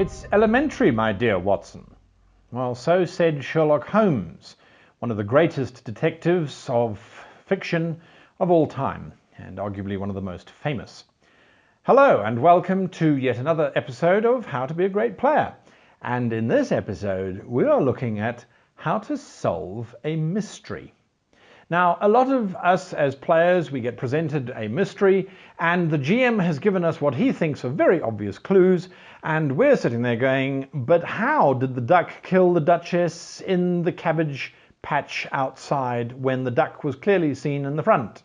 It's elementary, my dear Watson. Well, so said Sherlock Holmes, one of the greatest detectives of fiction of all time, and arguably one of the most famous. Hello, and welcome to yet another episode of How to Be a Great Player. And in this episode, we are looking at how to solve a mystery. Now, a lot of us as players, we get presented a mystery, and the GM has given us what he thinks are very obvious clues, and we're sitting there going, but how did the duck kill the Duchess in the cabbage patch outside when the duck was clearly seen in the front?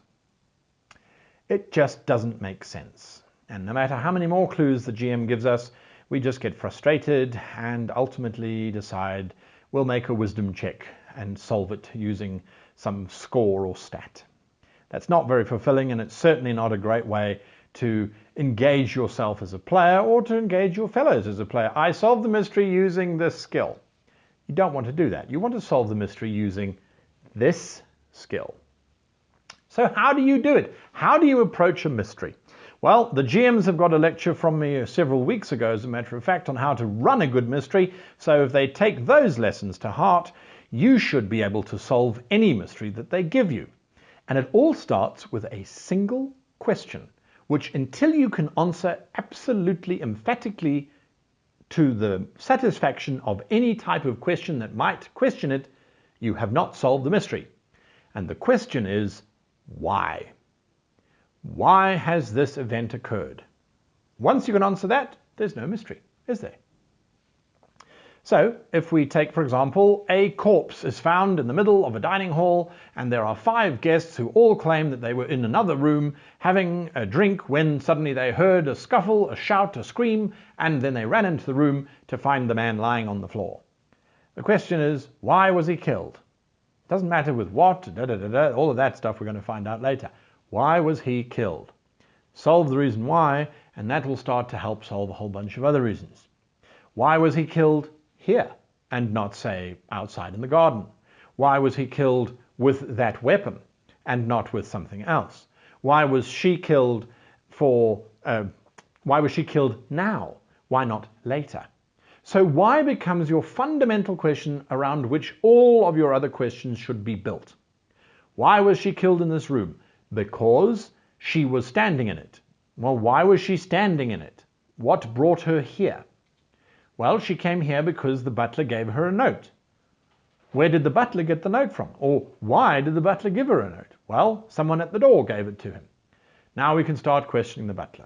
It just doesn't make sense. And no matter how many more clues the GM gives us, we just get frustrated and ultimately decide we'll make a wisdom check and solve it using some score or stat. That's not very fulfilling, and it's certainly not a great way to engage yourself as a player or to engage your fellows as a player. I solved the mystery using this skill. You don't want to do that. You want to solve the mystery using this skill. So how do you do it? How do you approach a mystery? Well, the GMs have got a lecture from me several weeks ago, as a matter of fact, on how to run a good mystery. So if they take those lessons to heart, you should be able to solve any mystery that they give you. And it all starts with a single question, which until you can answer absolutely emphatically to the satisfaction of any type of question that might question it, you have not solved the mystery. And the question is, why? Why has this event occurred? Once you can answer that, there's no mystery, is there? So, if we take, for example, a corpse is found in the middle of a dining hall, and there are 5 guests who all claim that they were in another room having a drink when suddenly they heard a scuffle, a shout, a scream, and then they ran into the room to find the man lying on the floor. The question is, why was he killed? Doesn't matter with what, all of that stuff we're going to find out later. Why was he killed? Solve the reason why, and that will start to help solve a whole bunch of other reasons. Why was he killed here and not, say, outside in the garden? Why was he killed with that weapon and not with something else? Why was she killed why was she killed now? Why not later? So why becomes your fundamental question around which all of your other questions should be built. Why was she killed in this room? Because she was standing in it. Well, why was she standing in it? What brought her here? Well, she came here because the butler gave her a note. Where did the butler get the note from? Or why did the butler give her a note? Well, someone at the door gave it to him. Now we can start questioning the butler.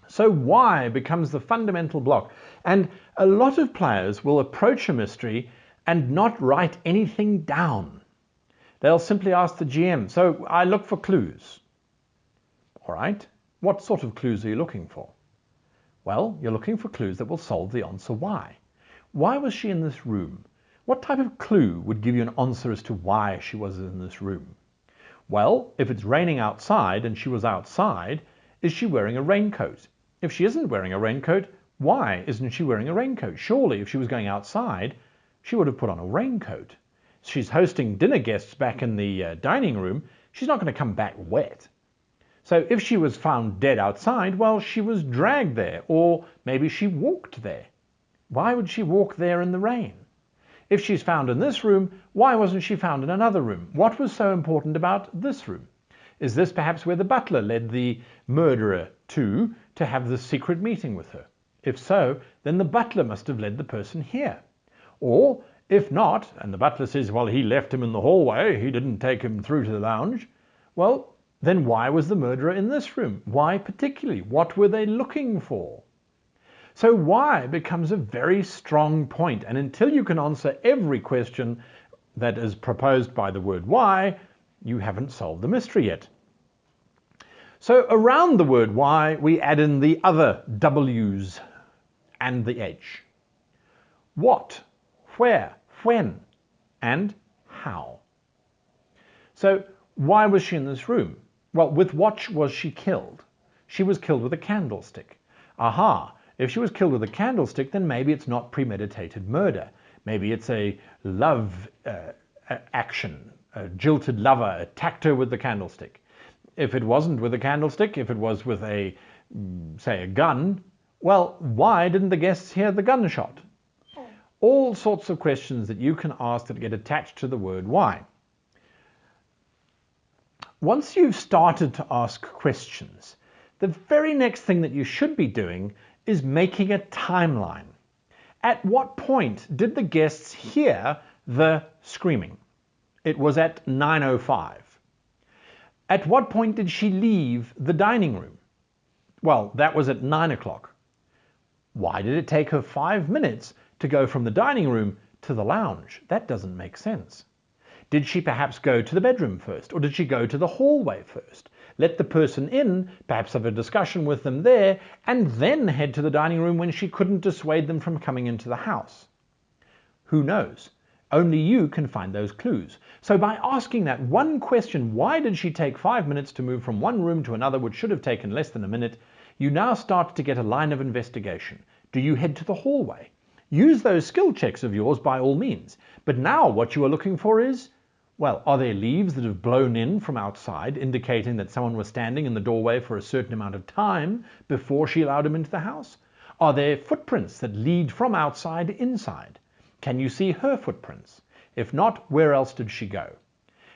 So why becomes the fundamental block. And a lot of players will approach a mystery and not write anything down. They'll simply ask the GM, so I look for clues. All right, what sort of clues are you looking for? Well, you're looking for clues that will solve the answer why. Why was she in this room? What type of clue would give you an answer as to why she was in this room? Well, if it's raining outside and she was outside, is she wearing a raincoat? If she isn't wearing a raincoat, why isn't she wearing a raincoat? Surely, if she was going outside, she would have put on a raincoat. She's hosting dinner guests back in the dining room. She's not going to come back wet. So if she was found dead outside, well, she was dragged there, or maybe she walked there. Why would she walk there in the rain? If she's found in this room, why wasn't she found in another room? What was so important about this room? Is this perhaps where the butler led the murderer to have this secret meeting with her? If so, then the butler must have led the person here. Or, if not, and the butler says, well, he left him in the hallway, he didn't take him through to the lounge, well, then why was the murderer in this room? Why particularly? What were they looking for? So why becomes a very strong point, and until you can answer every question that is proposed by the word why, you haven't solved the mystery yet. So around the word why, we add in the other W's and the H. What, where, when, and how. So why was she in this room? Well, with what was she killed? She was killed with a candlestick. Aha, if she was killed with a candlestick, then maybe it's not premeditated murder. Maybe it's a love action. A jilted lover attacked her with the candlestick. If it wasn't with a candlestick, if it was with say a gun, Well, why didn't the guests hear the gunshot? All sorts of questions that you can ask that get attached to the word why. Once you've started to ask questions, the very next thing that you should be doing is making a timeline. At what point did the guests hear the screaming? It was at 9:05. At what point did she leave the dining room? Well, that was at 9 o'clock. Why did it take her 5 minutes to go from the dining room to the lounge? That doesn't make sense. Did she perhaps go to the bedroom first, or did she go to the hallway first? Let the person in, perhaps have a discussion with them there, and then head to the dining room when she couldn't dissuade them from coming into the house. Who knows? Only you can find those clues. So by asking that one question, why did she take 5 minutes to move from one room to another, which should have taken less than a minute, you now start to get a line of investigation. Do you head to the hallway? Use those skill checks of yours by all means. But now what you are looking for is, well, are there leaves that have blown in from outside, indicating that someone was standing in the doorway for a certain amount of time before she allowed him into the house? Are there footprints that lead from outside inside? Can you see her footprints? If not, where else did she go?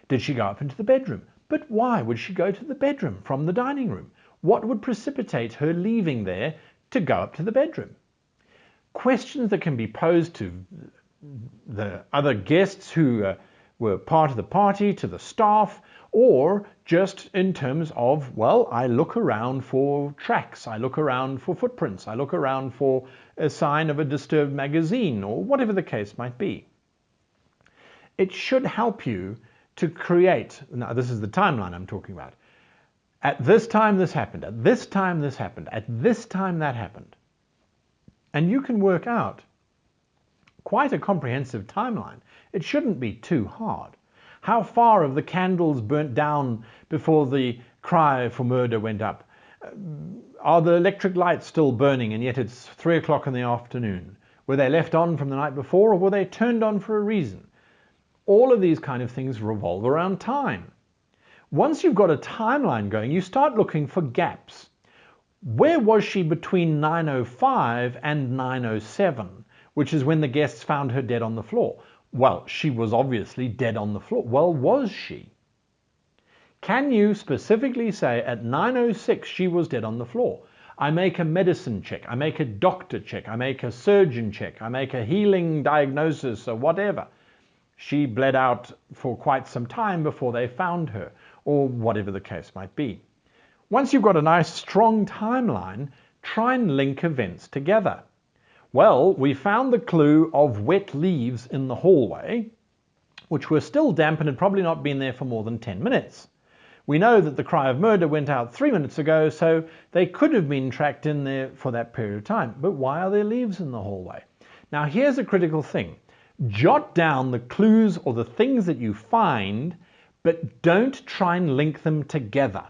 Did she go up into the bedroom? But why would she go to the bedroom from the dining room? What would precipitate her leaving there to go up to the bedroom? Questions that can be posed to the other guests who were part of the party, to the staff, or just in terms of, well, I look around for tracks, I look around for footprints, I look around for a sign of a disturbed magazine, or whatever the case might be. It should help you to create, now this is the timeline I'm talking about. At this time this happened, at this time this happened, at this time that happened. And you can work out quite a comprehensive timeline. It shouldn't be too hard. How far have the candles burnt down before the cry for murder went up? Are the electric lights still burning and yet it's 3 o'clock in the afternoon? Were they left on from the night before, or were they turned on for a reason? All of these kind of things revolve around time. Once you've got a timeline going, you start looking for gaps. Where was she between 9:05 and 9:07, which is when the guests found her dead on the floor? Well, she was obviously dead on the floor. Well, was she? Can you specifically say at 9:06 she was dead on the floor? I make a medicine check, I make a doctor check, I make a surgeon check, I make a healing diagnosis or whatever. She bled out for quite some time before they found her, or whatever the case might be. Once you've got a nice strong timeline, try and link events together. Well, we found the clue of wet leaves in the hallway, which were still damp and had probably not been there for more than 10 minutes. We know that the cry of murder went out 3 minutes ago, so they could have been tracked in there for that period of time. But why are there leaves in the hallway? Now, here's a critical thing. Jot down the clues or the things that you find, but don't try and link them together,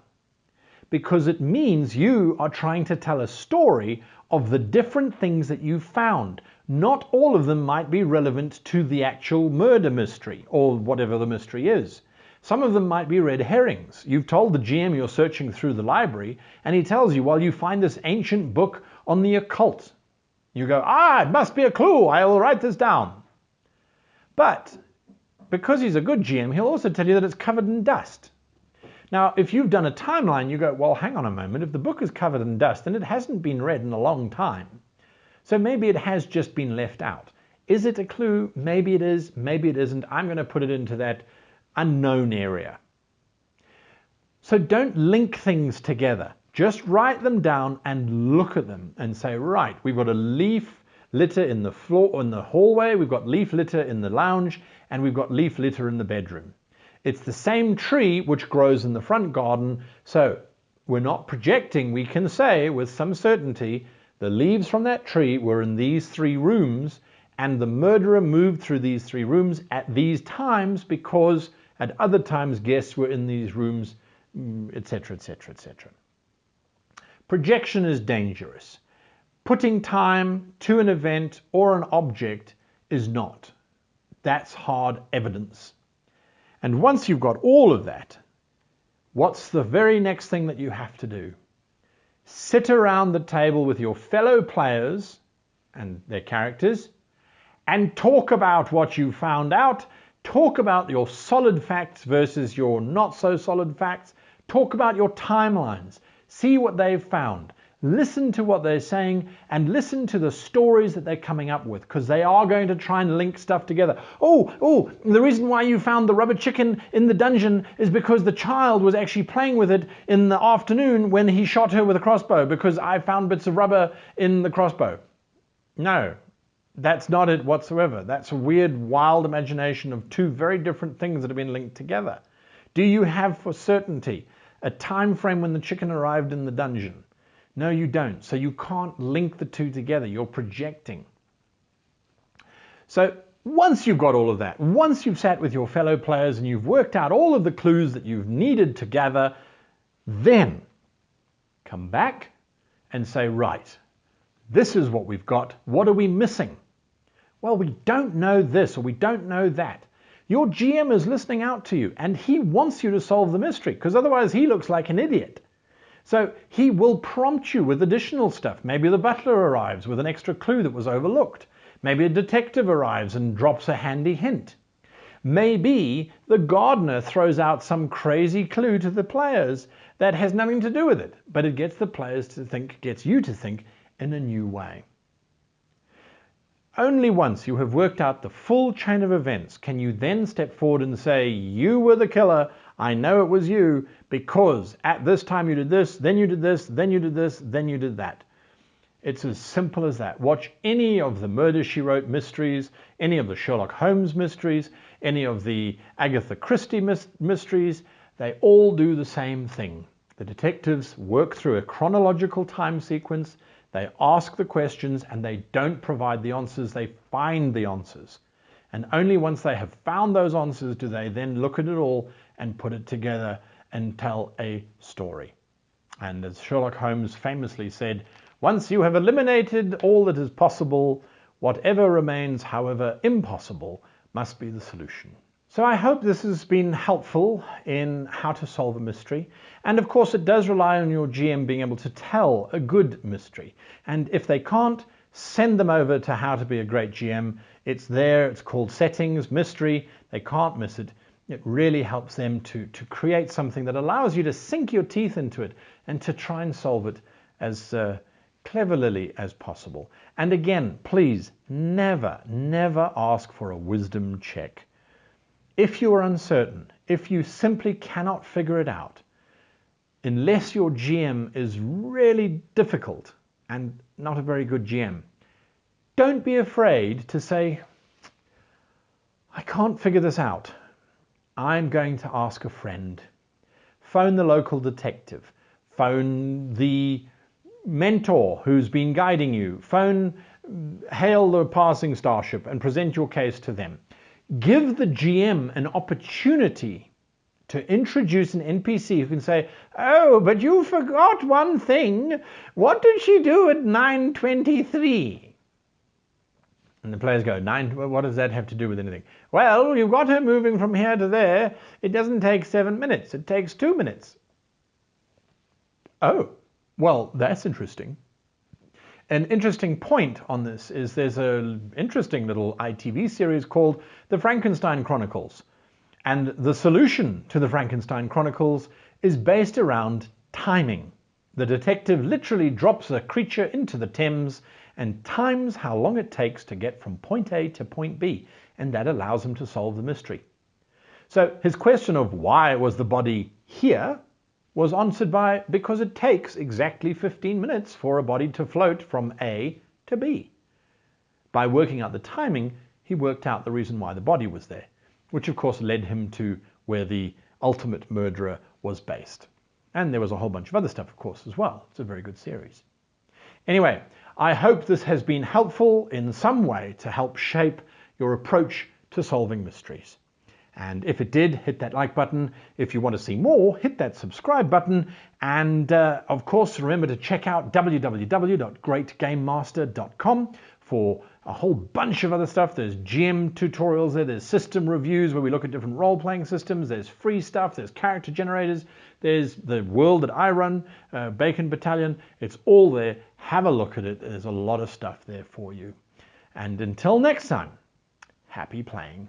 because it means you are trying to tell a story of the different things that you found. Not all of them might be relevant to the actual murder mystery or whatever the mystery is. Some of them might be red herrings. You've told the GM you're searching through the library, and he tells you, well, you find this ancient book on the occult. You go, it must be a clue, I will write this down. But because he's a good GM, he'll also tell you that it's covered in dust. Now, if you've done a timeline, you go, well, hang on a moment. If the book is covered in dust, then it hasn't been read in a long time. So maybe it has just been left out. Is it a clue? Maybe it is, maybe it isn't. I'm going to put it into that unknown area. So don't link things together. Just write them down and look at them and say, right, we've got a leaf litter in the floor, in the hallway, we've got leaf litter in the lounge, and we've got leaf litter in the bedroom. It's the same tree which grows in the front garden, so we're not projecting. We can say with some certainty the leaves from that tree were in these 3 rooms, and the murderer moved through these 3 rooms at these times because at other times guests were in these rooms, etc., etc., etc. Projection is dangerous. Putting time to an event or an object is not. That's hard evidence. And once you've got all of that, what's the very next thing that you have to do? sit around the table with your fellow players and their characters and talk about what you found out, talk about your solid facts versus your not so solid facts, talk about your timelines, see what they've found, listen to what they're saying, and listen to the stories that they're coming up with, because they are going to try and link stuff together. Oh, the reason why you found the rubber chicken in the dungeon is because the child was actually playing with it in the afternoon when he shot her with a crossbow, because I found bits of rubber in the crossbow. No, that's not it whatsoever. That's a weird, wild imagination of two very different things that have been linked together. Do you have for certainty a time frame when the chicken arrived in the dungeon? No, you don't. So you can't link the two together. You're projecting. So once you've got all of that, once you've sat with your fellow players and you've worked out all of the clues that you've needed to gather, then come back and say, right, this is what we've got. What are we missing? Well, we don't know this or we don't know that. Your GM is listening out to you and he wants you to solve the mystery, because otherwise he looks like an idiot. So he will prompt you with additional stuff. Maybe the butler arrives with an extra clue that was overlooked. Maybe a detective arrives and drops a handy hint. Maybe the gardener throws out some crazy clue to the players that has nothing to do with it, but it gets the players to think, gets you to think in a new way. Only once you have worked out the full chain of events can you then step forward and say, you were the killer, I know it was you, because at this time you did this, then you did this, then you did this, then you did that. It's as simple as that. Watch any of the Murder, She Wrote mysteries, any of the Sherlock Holmes mysteries, any of the Agatha Christie mysteries. They all do the same thing. The detectives work through a chronological time sequence. They ask the questions and they don't provide the answers, they find the answers. And only once they have found those answers do they then look at it all and put it together and tell a story. And as Sherlock Holmes famously said, once you have eliminated all that is possible, whatever remains, however impossible, must be the solution. So I hope this has been helpful in how to solve a mystery. And of course, it does rely on your GM being able to tell a good mystery. And if they can't, send them over to How to Be a Great GM. It's there, it's called Settings, Mystery. They can't miss it. It really helps them to create something that allows you to sink your teeth into it and to try and solve it as cleverly as possible. And again, please never ask for a wisdom check. If you are uncertain, if you simply cannot figure it out, unless your GM is really difficult and not a very good GM, don't be afraid to say, I can't figure this out. I'm going to ask a friend. Phone the local detective. Phone the mentor who's been guiding you. Hail the passing starship and present your case to them. Give the GM an opportunity to introduce an NPC who can say, oh, but you forgot one thing. What did she do at 9:23? And the players go, what does that have to do with anything? Well, you've got her moving from here to there. It doesn't take 7 minutes. It takes 2 minutes. Oh, well, that's interesting. An interesting point on this is there's an interesting little ITV series called The Frankenstein Chronicles. And the solution to the Frankenstein Chronicles is based around timing. The detective literally drops a creature into the Thames and times how long it takes to get from point A to point B, and that allows him to solve the mystery. So his question of why was the body here was answered by because it takes exactly 15 minutes for a body to float from A to B. By working out the timing, he worked out the reason why the body was there, which of course led him to where the ultimate murderer was based. And there was a whole bunch of other stuff, of course, as well. It's a very good series. Anyway, I hope this has been helpful in some way to help shape your approach to solving mysteries. And if it did, hit that like button. If you want to see more, hit that subscribe button. And of course, remember to check out www.greatgamemaster.com for a whole bunch of other stuff. There's GM tutorials there, there's system reviews where we look at different role-playing systems, there's free stuff, there's character generators, there's the world that I run, Bacon Battalion. It's all there. Have a look at it. There's a lot of stuff there for you. And until next time, happy playing.